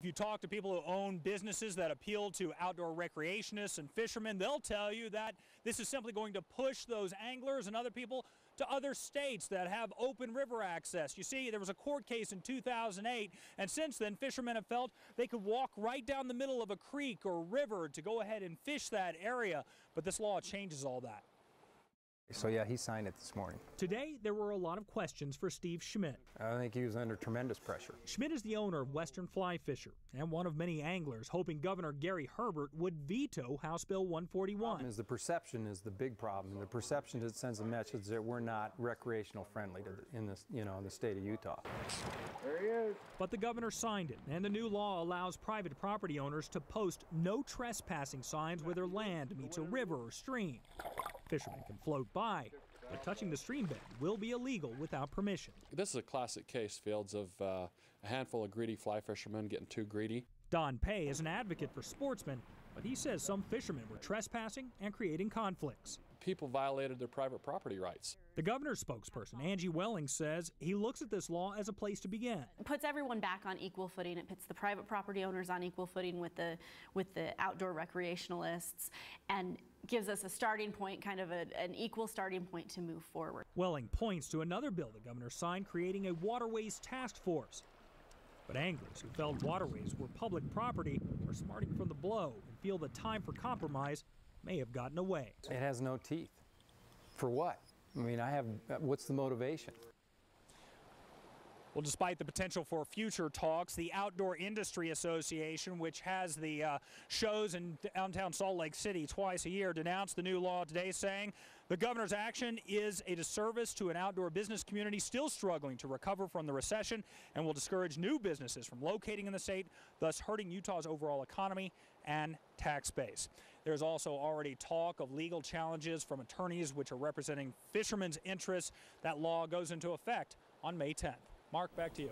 you talk to people who own businesses that appeal to outdoor recreationists and fishermen, they'll tell you that this is simply going to push those anglers and other people to other states that have open river access. You see, there was a court case in 2008, and since then, fishermen have felt they could walk right down the middle of a creek or river to go ahead and fish that area, but this law changes all that. So yeah, he signed it this morning. Today, there were a lot of questions for Steve Schmidt. I think he was under tremendous pressure. Schmidt is the owner of Western Fly Fisher and one of many anglers hoping Governor Gary Herbert would veto House Bill 141. The perception is the big problem, and the perception that sends a message that we're not recreational friendly in this, in the state of Utah. There he is. But the governor signed it, and the new law allows private property owners to post no trespassing signs where their land meets a river or stream. Fishermen can float by, but touching the stream bed will be illegal without permission. This is a classic case, Fields, of a handful of greedy fly fishermen getting too greedy. Don Pay is an advocate for sportsmen, but he says some fishermen were trespassing and creating conflicts. People violated their private property rights. The governor's spokesperson, Angie Welling, says he looks at this law as a place to begin. It puts everyone back on equal footing. It puts the private property owners on equal footing with the outdoor recreationalists, and gives us a starting point, kind of an equal starting point to move forward. Welling points to another bill the governor signed creating a waterways task force. But anglers who felt waterways were public property are smarting from the blow and feel the time for compromise may have gotten away. It has no teeth. For what? I mean, what's the motivation? Well, despite the potential for future talks, the Outdoor Industry Association, which has the shows in downtown Salt Lake City twice a year, denounced the new law today, saying the governor's action is a disservice to an outdoor business community still struggling to recover from the recession and will discourage new businesses from locating in the state, thus hurting Utah's overall economy and tax base. There's also already talk of legal challenges from attorneys which are representing fishermen's interests. That law goes into effect on May 10th. Mark, back to you.